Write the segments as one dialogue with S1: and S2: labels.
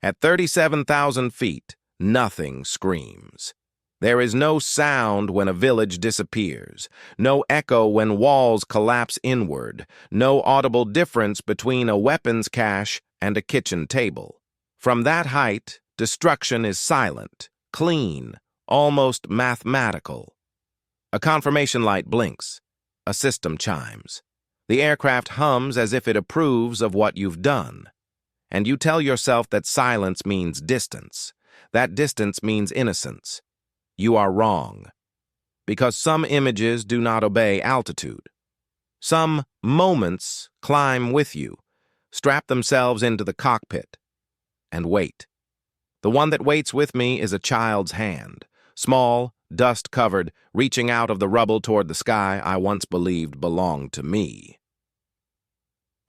S1: At 37,000 feet, nothing screams. There is no sound when a village disappears, no echo when walls collapse inward, no audible difference between a weapons cache and a kitchen table. From that height, destruction is silent, clean, almost mathematical. A confirmation light blinks. A system chimes. The aircraft hums as if it approves of what you've done. And you tell yourself that silence means distance. That distance means innocence. You are wrong. Because some images do not obey altitude. Some moments climb with you, strap themselves into the cockpit, and wait. The one that waits with me is a child's hand, small, dust-covered, reaching out of the rubble toward the sky I once believed belonged to me.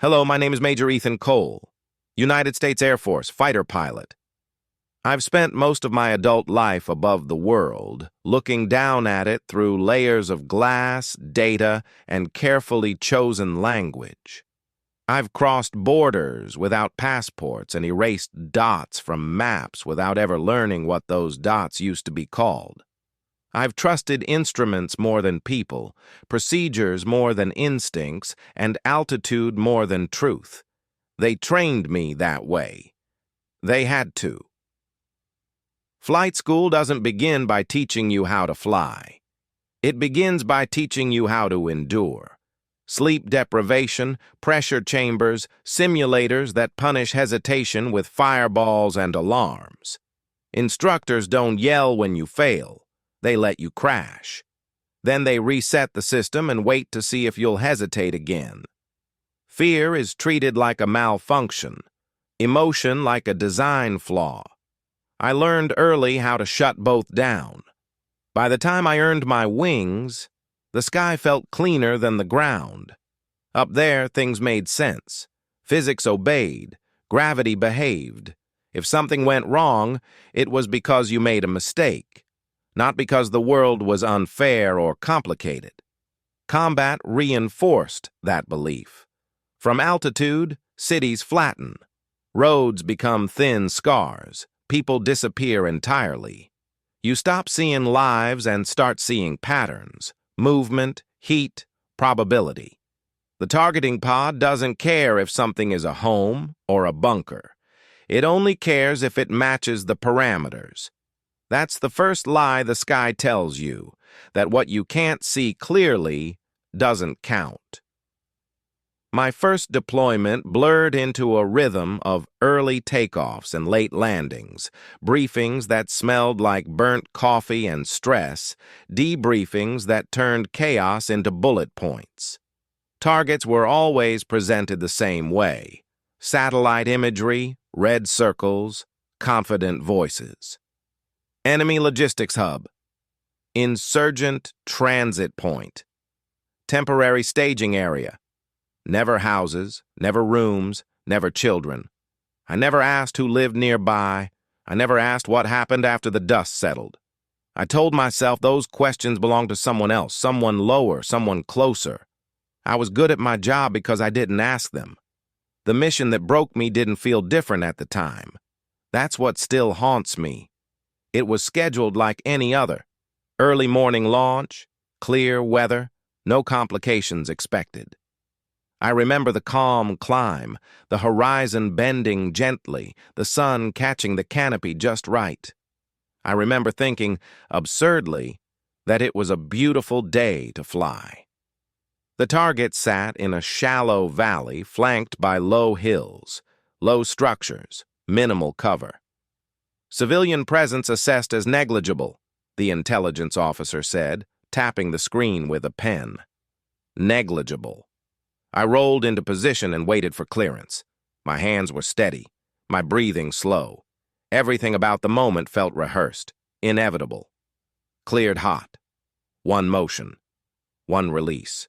S1: Hello, my name is Major Ethan Cole, United States Air Force fighter pilot. I've spent most of my adult life above the world, looking down at it through layers of glass, data, and carefully chosen language. I've crossed borders without passports and erased dots from maps without ever learning what those dots used to be called. I've trusted instruments more than people, procedures more than instincts, and altitude more than truth. They trained me that way. They had to. Flight school doesn't begin by teaching you how to fly. It begins by teaching you how to endure. Sleep deprivation, pressure chambers, simulators that punish hesitation with fireballs and alarms. Instructors don't yell when you fail. They let you crash. Then they reset the system and wait to see if you'll hesitate again. Fear is treated like a malfunction, emotion like a design flaw. I learned early how to shut both down. By the time I earned my wings, the sky felt cleaner than the ground. Up there, things made sense. Physics obeyed. Gravity behaved. If something went wrong, it was because you made a mistake, not because the world was unfair or complicated. Combat reinforced that belief. From altitude, cities flatten. Roads become thin scars. People disappear entirely. You stop seeing lives and start seeing patterns, movement, heat, probability. The targeting pod doesn't care if something is a home or a bunker. It only cares if it matches the parameters. That's the first lie the sky tells you, that what you can't see clearly doesn't count. My first deployment blurred into a rhythm of early takeoffs and late landings, briefings that smelled like burnt coffee and stress, debriefings that turned chaos into bullet points. Targets were always presented the same way: satellite imagery, red circles, confident voices. Enemy logistics hub. Insurgent transit point. Temporary staging area. Never houses, never rooms, never children. I never asked who lived nearby. I never asked what happened after the dust settled. I told myself those questions belonged to someone else, someone lower, someone closer. I was good at my job because I didn't ask them. The mission that broke me didn't feel different at the time. That's what still haunts me. It was scheduled like any other. Early morning launch, clear weather, no complications expected. I remember the calm climb, the horizon bending gently, the sun catching the canopy just right. I remember thinking, absurdly, that it was a beautiful day to fly. The target sat in a shallow valley flanked by low hills, low structures, minimal cover. Civilian presence assessed as negligible, the intelligence officer said, tapping the screen with a pen. Negligible. I rolled into position and waited for clearance. My hands were steady, my breathing slow. Everything about the moment felt rehearsed, inevitable. Cleared hot. One motion. One release.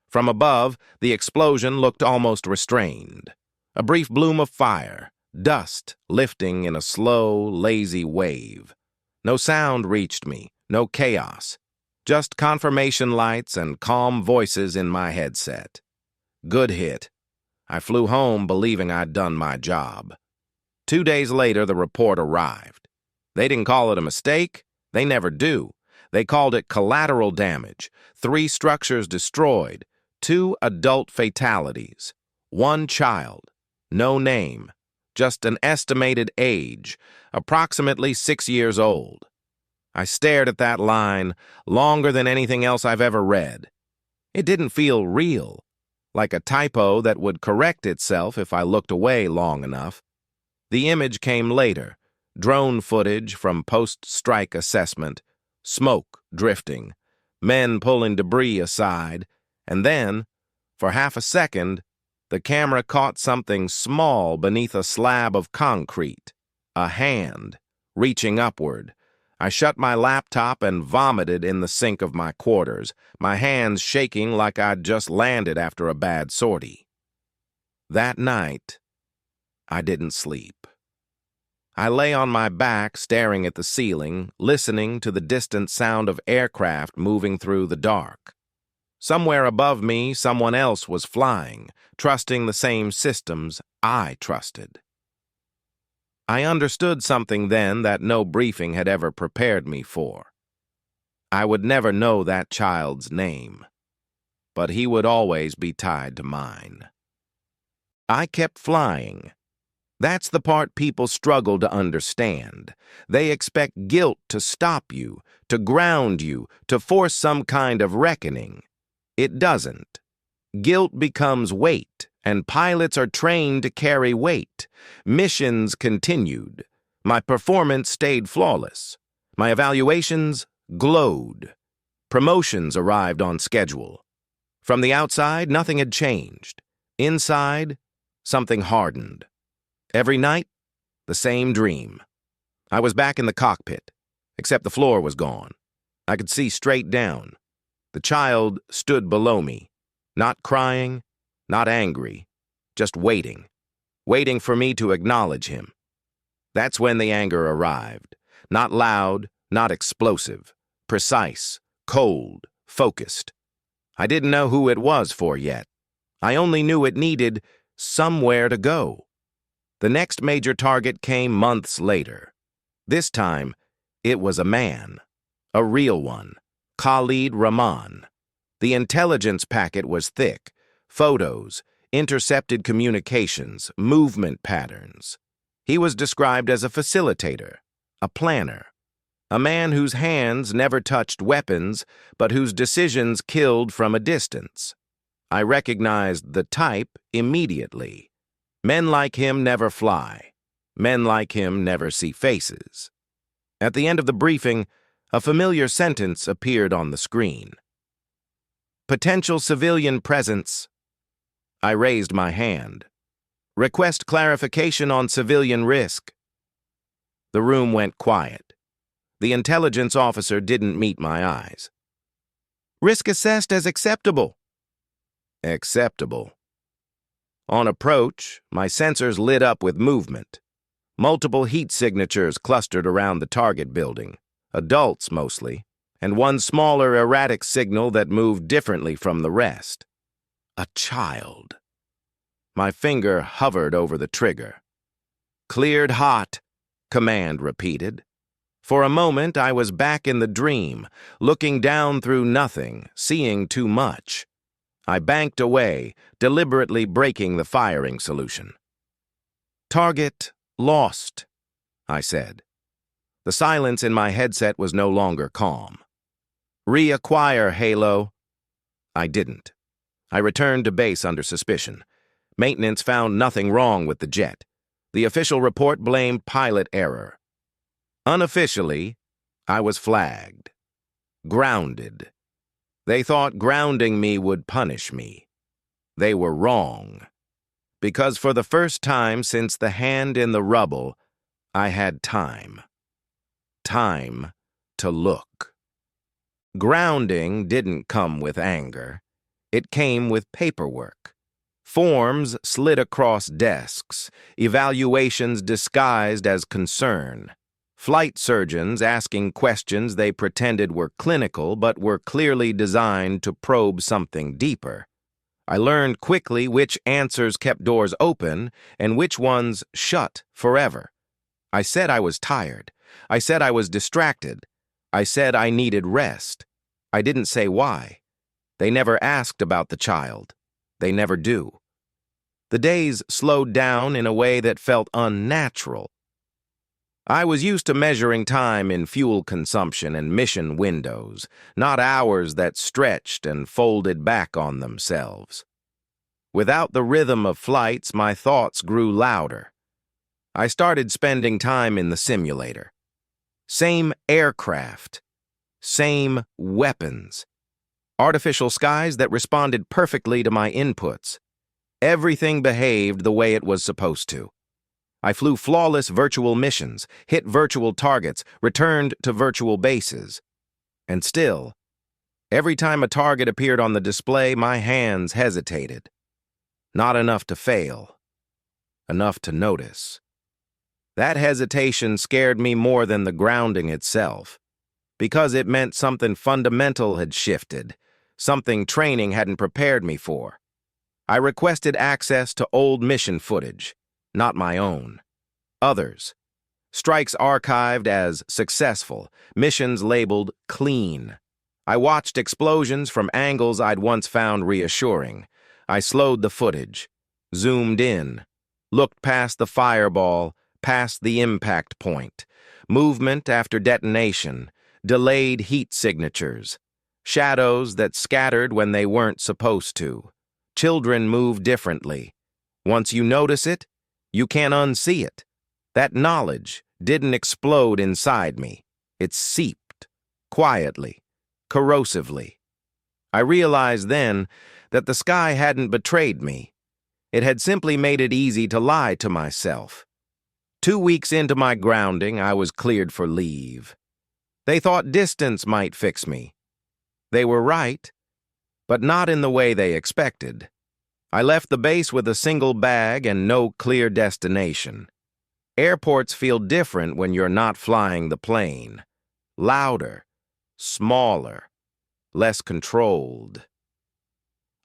S1: From above, the explosion looked almost restrained. A brief bloom of fire, dust lifting in a slow, lazy wave. No sound reached me, no chaos. Just confirmation lights and calm voices in my headset. Good hit. I flew home believing I'd done my job. 2 days later, the report arrived. They didn't call it a mistake. They never do. They called it collateral damage, 3 structures destroyed, 2 adult fatalities, 1 child, no name, just an estimated age, approximately 6 years old. I stared at that line longer than anything else I've ever read. It didn't feel real, like a typo that would correct itself if I looked away long enough. The image came later, drone footage from post-strike assessment, smoke drifting, men pulling debris aside, and then, for half a second, the camera caught something small beneath a slab of concrete, a hand, reaching upward. I shut my laptop and vomited in the sink of my quarters, my hands shaking like I'd just landed after a bad sortie. That night, I didn't sleep. I lay on my back, staring at the ceiling, listening to the distant sound of aircraft moving through the dark. Somewhere above me, someone else was flying, trusting the same systems I trusted. I understood something then that no briefing had ever prepared me for. I would never know that child's name, but he would always be tied to mine. I kept flying. That's the part people struggle to understand. They expect guilt to stop you, to ground you, to force some kind of reckoning. It doesn't. Guilt becomes weight, and pilots are trained to carry weight. Missions continued. My performance stayed flawless. My evaluations glowed. Promotions arrived on schedule. From the outside, nothing had changed. Inside, something hardened. Every night, the same dream. I was back in the cockpit, except the floor was gone. I could see straight down. The child stood below me, not crying, not angry, just waiting for me to acknowledge him. That's when the anger arrived. Not loud, not explosive, precise, cold, focused. I didn't know who it was for yet. I only knew it needed somewhere to go. The next major target came months later. This time, it was a man, a real one, Khalid Rahman. The intelligence packet was thick, photos, intercepted communications, movement patterns. He was described as a facilitator, a planner, a man whose hands never touched weapons, but whose decisions killed from a distance. I recognized the type immediately. Men like him never fly. Men like him never see faces. At the end of the briefing, a familiar sentence appeared on the screen. Potential civilian presence. I raised my hand. Request clarification on civilian risk. The room went quiet. The intelligence officer didn't meet my eyes. Risk assessed as acceptable. Acceptable. On approach, my sensors lit up with movement. Multiple heat signatures clustered around the target building, adults mostly, and one smaller erratic signal that moved differently from the rest. A child. My finger hovered over the trigger. Cleared hot, command repeated. For a moment, I was back in the dream, looking down through nothing, seeing too much. I banked away, deliberately breaking the firing solution. Target lost, I said. The silence in my headset was no longer calm. Reacquire Halo. I didn't. I returned to base under suspicion. Maintenance found nothing wrong with the jet. The official report blamed pilot error. Unofficially, I was flagged. Grounded. They thought grounding me would punish me. They were wrong. Because for the first time since the hand in the rubble, I had time. Time to look. Grounding didn't come with anger. It came with paperwork. Forms slid across desks, evaluations disguised as concern. Flight surgeons asking questions they pretended were clinical but were clearly designed to probe something deeper. I learned quickly which answers kept doors open and which ones shut forever. I said I was tired. I said I was distracted. I said I needed rest. I didn't say why. They never asked about the child. They never do. The days slowed down in a way that felt unnatural. I was used to measuring time in fuel consumption and mission windows, not hours that stretched and folded back on themselves. Without the rhythm of flights, my thoughts grew louder. I started spending time in the simulator. Same aircraft, same weapons, artificial skies that responded perfectly to my inputs. Everything behaved the way it was supposed to. I flew flawless virtual missions, hit virtual targets, returned to virtual bases. And still, every time a target appeared on the display, my hands hesitated. Not enough to fail. Enough to notice. That hesitation scared me more than the grounding itself, because it meant something fundamental had shifted, something training hadn't prepared me for. I requested access to old mission footage, not my own. Others. Strikes archived as successful, missions labeled clean. I watched explosions from angles I'd once found reassuring. I slowed the footage, zoomed in, looked past the fireball, past the impact point, movement after detonation, delayed heat signatures, shadows that scattered when they weren't supposed to. Children move differently. Once you notice it, you can't unsee it. That knowledge didn't explode inside me. It seeped, quietly, corrosively. I realized then that the sky hadn't betrayed me. It had simply made it easy to lie to myself. 2 weeks into my grounding, I was cleared for leave. They thought distance might fix me. They were right, but not in the way they expected. I left the base with a single bag and no clear destination. Airports feel different when you're not flying the plane. Louder, smaller, less controlled.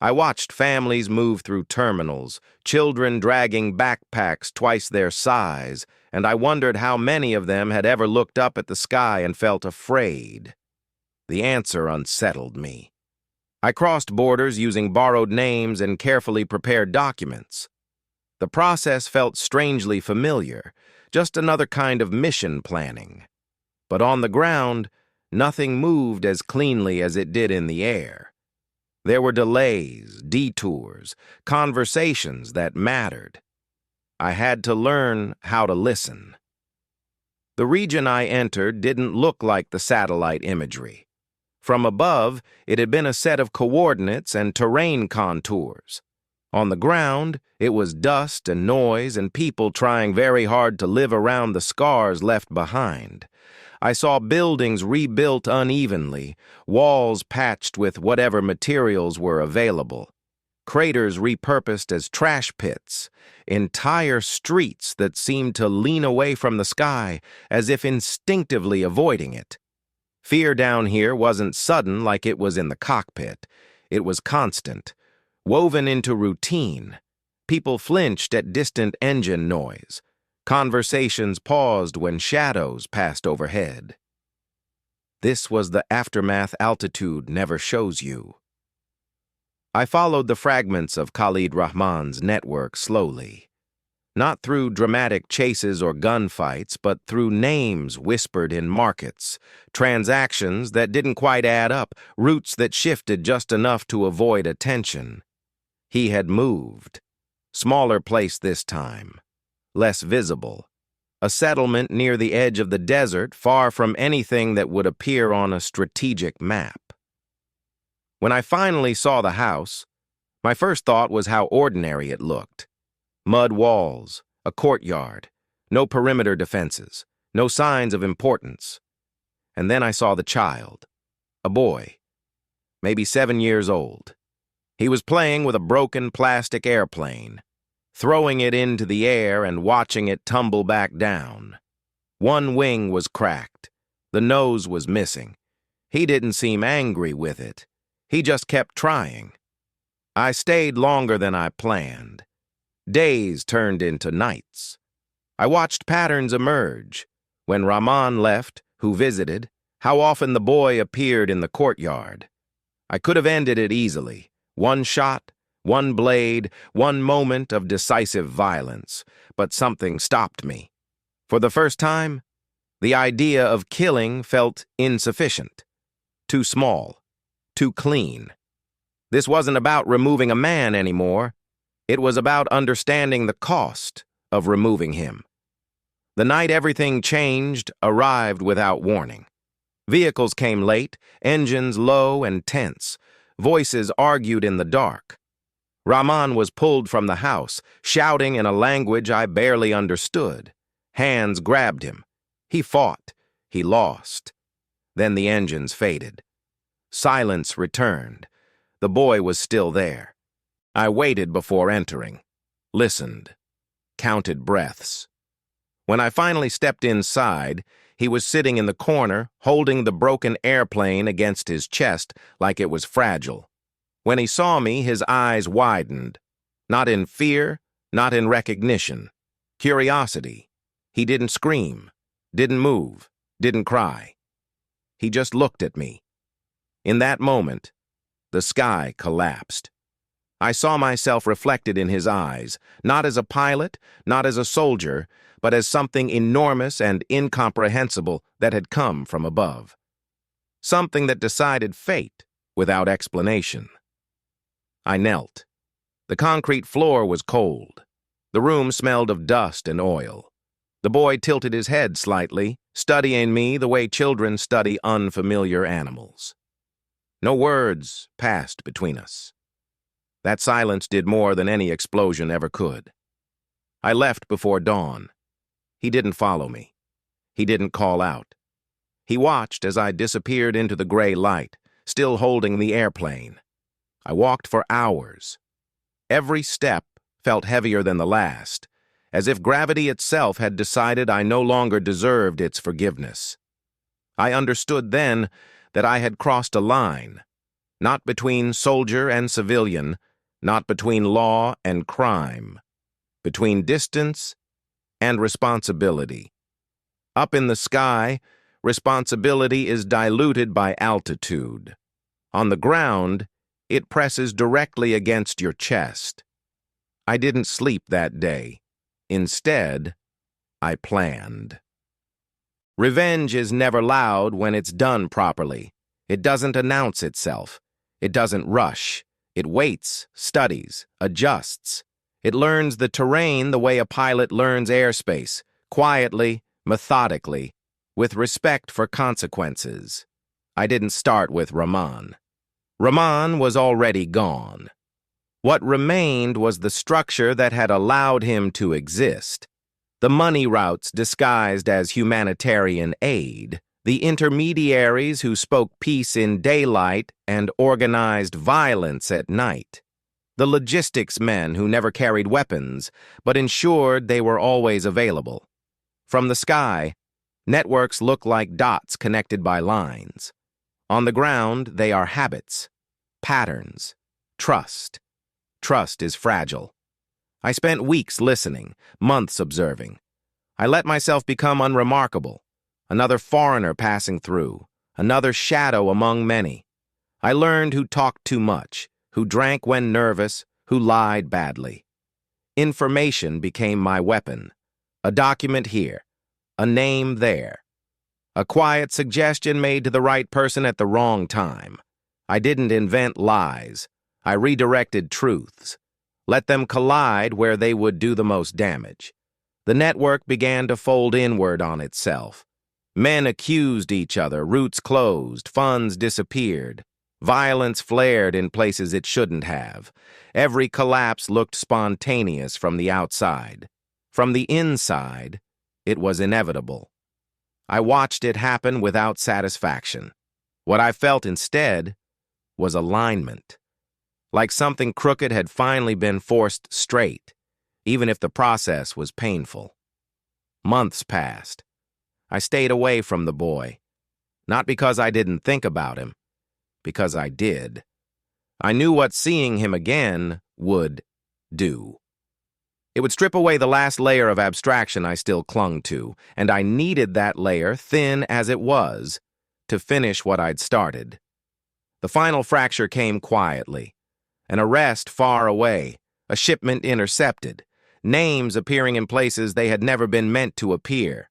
S1: I watched families move through terminals, children dragging backpacks twice their size, and I wondered how many of them had ever looked up at the sky and felt afraid. The answer unsettled me. I crossed borders using borrowed names and carefully prepared documents. The process felt strangely familiar, just another kind of mission planning. But on the ground, nothing moved as cleanly as it did in the air. There were delays, detours, conversations that mattered. I had to learn how to listen. The region I entered didn't look like the satellite imagery. From above, it had been a set of coordinates and terrain contours. On the ground, it was dust and noise and people trying very hard to live around the scars left behind. I saw buildings rebuilt unevenly, walls patched with whatever materials were available, craters repurposed as trash pits, entire streets that seemed to lean away from the sky as if instinctively avoiding it. Fear down here wasn't sudden like it was in the cockpit. It was constant, woven into routine. People flinched at distant engine noise. Conversations paused when shadows passed overhead. This was the aftermath altitude never shows you. I followed the fragments of Khalid Rahman's network slowly. Not through dramatic chases or gunfights, but through names whispered in markets, transactions that didn't quite add up, routes that shifted just enough to avoid attention. He had moved. Smaller place this time. Less visible. A settlement near the edge of the desert, far from anything that would appear on a strategic map. When I finally saw the house, my first thought was how ordinary it looked. Mud walls, a courtyard, no perimeter defenses, no signs of importance. And then I saw the child, a boy, maybe 7 years old. He was playing with a broken plastic airplane, throwing it into the air and watching it tumble back down. One wing was cracked. The nose was missing. He didn't seem angry with it. He just kept trying. I stayed longer than I planned. Days turned into nights. I watched patterns emerge. When Rahman left, who visited, how often the boy appeared in the courtyard. I could have ended it easily. One shot, one blade, one moment of decisive violence. But something stopped me. For the first time, the idea of killing felt insufficient. Too small. Too clean. This wasn't about removing a man anymore. It was about understanding the cost of removing him. The night everything changed arrived without warning. Vehicles came late, engines low and tense. Voices argued in the dark. Rahman was pulled from the house, shouting in a language I barely understood. Hands grabbed him. He fought. He lost. Then the engines faded. Silence returned. The boy was still there. I waited before entering, listened, counted breaths. When I finally stepped inside, he was sitting in the corner, holding the broken airplane against his chest like it was fragile. When he saw me, his eyes widened. Not in fear, not in recognition. Curiosity. He didn't scream, didn't move, didn't cry. He just looked at me. In that moment, the sky collapsed. I saw myself reflected in his eyes, not as a pilot, not as a soldier, but as something enormous and incomprehensible that had come from above. Something that decided fate without explanation. I knelt. The concrete floor was cold. The room smelled of dust and oil. The boy tilted his head slightly, studying me the way children study unfamiliar animals. No words passed between us. That silence did more than any explosion ever could. I left before dawn. He didn't follow me. He didn't call out. He watched as I disappeared into the gray light, still holding the airplane. I walked for hours. Every step felt heavier than the last, as if gravity itself had decided I no longer deserved its forgiveness. I understood then that I had crossed a line, not between soldier and civilian, not between law and crime, between distance and responsibility. Up in the sky, responsibility is diluted by altitude. On the ground, it presses directly against your chest. I didn't sleep that day. Instead, I planned. Revenge is never loud when it's done properly. It doesn't announce itself. It doesn't rush. It waits, studies, adjusts. It learns the terrain the way a pilot learns airspace, quietly, methodically, with respect for consequences. I didn't start with Rahman. Rahman was already gone. What remained was the structure that had allowed him to exist. The money routes disguised as humanitarian aid, the intermediaries who spoke peace in daylight and organized violence at night, the logistics men who never carried weapons but ensured they were always available. From the sky, networks look like dots connected by lines. On the ground, they are habits, patterns, trust. Trust is fragile. I spent weeks listening, months observing. I let myself become unremarkable, another foreigner passing through, another shadow among many. I learned who talked too much, who drank when nervous, who lied badly. Information became my weapon. A document here, a name there. A quiet suggestion made to the right person at the wrong time. I didn't invent lies. I redirected truths. Let them collide where they would do the most damage. The network began to fold inward on itself. Men accused each other, routes closed, funds disappeared. Violence flared in places it shouldn't have. Every collapse looked spontaneous from the outside. From the inside, it was inevitable. I watched it happen without satisfaction. What I felt instead was alignment. Like something crooked had finally been forced straight, even if the process was painful. Months passed. I stayed away from the boy, not because I didn't think about him, because I did. I knew what seeing him again would do. It would strip away the last layer of abstraction I still clung to, and I needed that layer, thin as it was, to finish what I'd started. The final fracture came quietly. An arrest far away, a shipment intercepted, names appearing in places they had never been meant to appear.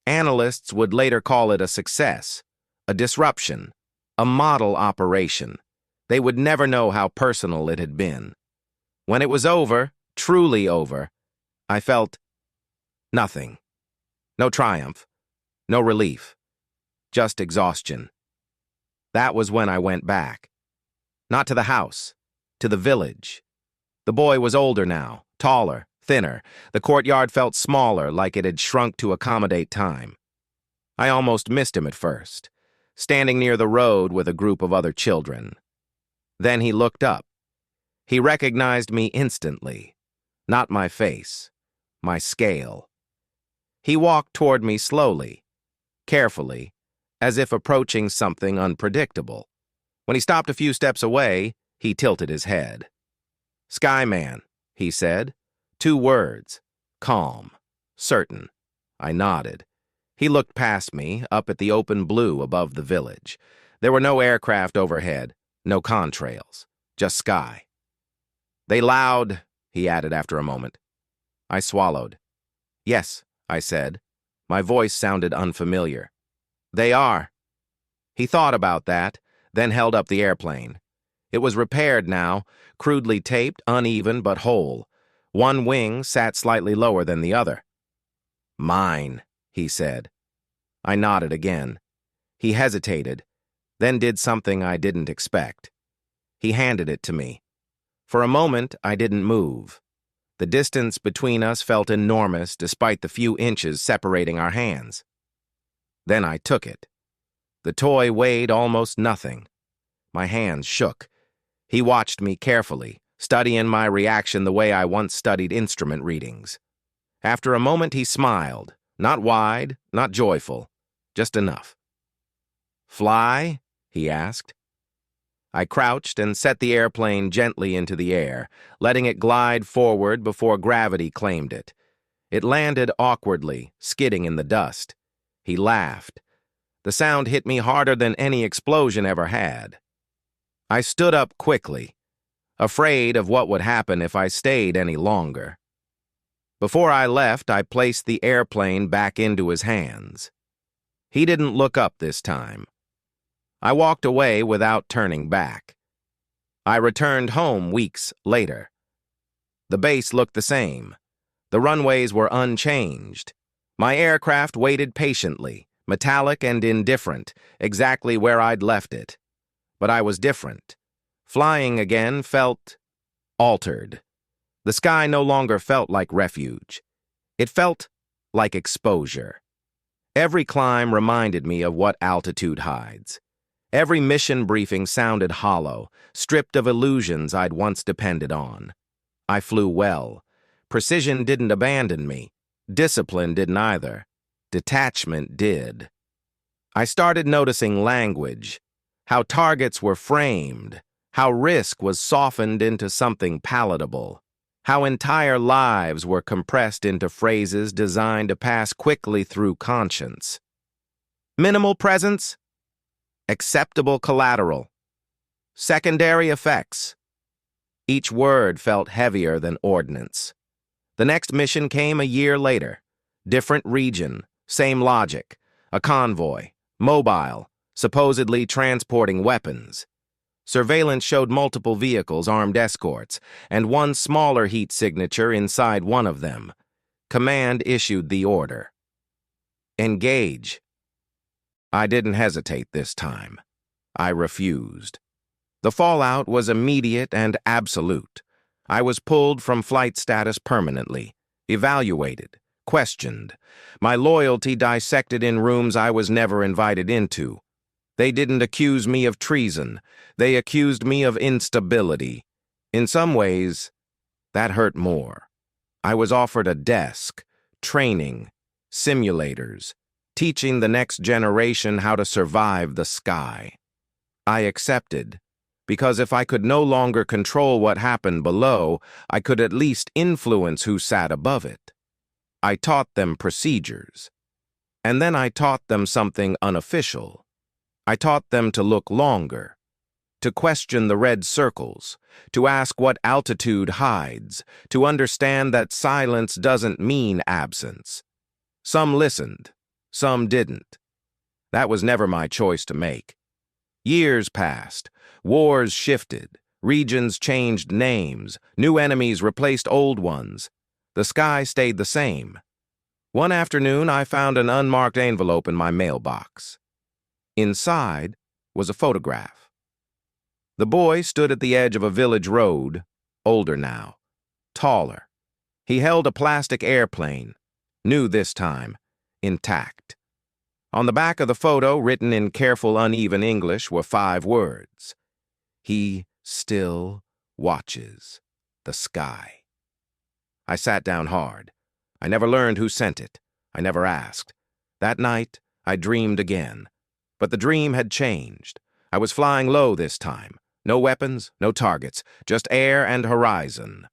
S1: Analysts would later call it a success, a disruption, a model operation. They would never know how personal it had been. When it was over, truly over, I felt nothing. No triumph, no relief, just exhaustion. That was when I went back. Not to the house, to the village. The boy was older now, taller, thinner. The courtyard felt smaller, like it had shrunk to accommodate time. I almost missed him at first, standing near the road with a group of other children. Then he looked up. He recognized me instantly. Not my face, my scale. He walked toward me slowly, carefully, as if approaching something unpredictable. When he stopped a few steps away, he tilted his head. "Skyman," he said. 2 words. Calm. Certain. I nodded. He looked past me, up at the open blue above the village. There were no aircraft overhead, no contrails, just sky. "They loud," he added after a moment. I swallowed. "Yes," I said. My voice sounded unfamiliar. "They are." He thought about that, then held up the airplane. It was repaired now, crudely taped, uneven but whole. One wing sat slightly lower than the other. "Mine," he said. I nodded again. He hesitated, then did something I didn't expect. He handed it to me. For a moment, I didn't move. The distance between us felt enormous despite the few inches separating our hands. Then I took it. The toy weighed almost nothing. My hands shook. He watched me carefully, studying my reaction the way I once studied instrument readings. After a moment, he smiled. Not wide, not joyful, just enough. "Fly?" he asked. I crouched and set the airplane gently into the air, letting it glide forward before gravity claimed it. It landed awkwardly, skidding in the dust. He laughed. The sound hit me harder than any explosion ever had. I stood up quickly, afraid of what would happen if I stayed any longer. Before I left, I placed the airplane back into his hands. He didn't look up this time. I walked away without turning back. I returned home weeks later. The base looked the same. The runways were unchanged. My aircraft waited patiently, metallic and indifferent, exactly where I'd left it. But I was different. Flying again felt altered. The sky no longer felt like refuge. It felt like exposure. Every climb reminded me of what altitude hides. Every mission briefing sounded hollow, stripped of illusions I'd once depended on. I flew well. Precision didn't abandon me. Discipline didn't either. Detachment did. I started noticing language, how targets were framed, how risk was softened into something palatable, how entire lives were compressed into phrases designed to pass quickly through conscience. Minimal presence, acceptable collateral, secondary effects. Each word felt heavier than ordnance. The next mission came a year later. Different region, same logic, a convoy, mobile, supposedly transporting weapons. Surveillance showed multiple vehicles, armed escorts, and one smaller heat signature inside one of them. Command issued the order. Engage. I didn't hesitate this time. I refused. The fallout was immediate and absolute. I was pulled from flight status permanently, evaluated, questioned. My loyalty dissected in rooms I was never invited into. They didn't accuse me of treason. They accused me of instability. In some ways, that hurt more. I was offered a desk, training, simulators, teaching the next generation how to survive the sky. I accepted, Because if I could no longer control what happened below, I could at least influence who sat above it. I taught them procedures. And then I taught them something unofficial. I taught them to look longer, to question the red circles, to ask what altitude hides, to understand that silence doesn't mean absence. Some listened, some didn't. That was never my choice to make. Years passed, wars shifted, regions changed names, new enemies replaced old ones. The sky stayed the same. One afternoon, I found an unmarked envelope in my mailbox. Inside was a photograph. The boy stood at the edge of a village road, older now, taller. He held a plastic airplane, new this time, intact. On the back of the photo, written in careful, uneven English, were 5 words. He still watches the sky. I sat down hard. I never learned who sent it. I never asked. That night, I dreamed again. But the dream had changed. I was flying low this time. No weapons, no targets, just air and horizon.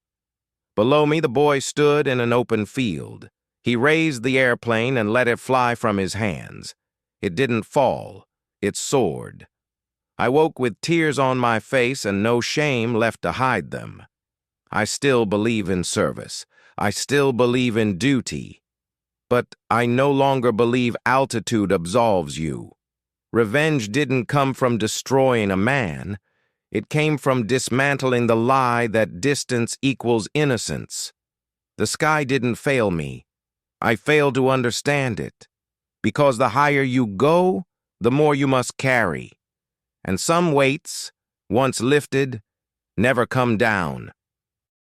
S1: Below me, the boy stood in an open field. He raised the airplane and let it fly from his hands. It didn't fall. It soared. I woke with tears on my face and no shame left to hide them. I still believe in service. I still believe in duty. But I no longer believe altitude absolves you. Revenge didn't come from destroying a man. It came from dismantling the lie that distance equals innocence. The sky didn't fail me. I failed to understand it. Because the higher you go, the more you must carry. And some weights, once lifted, never come down.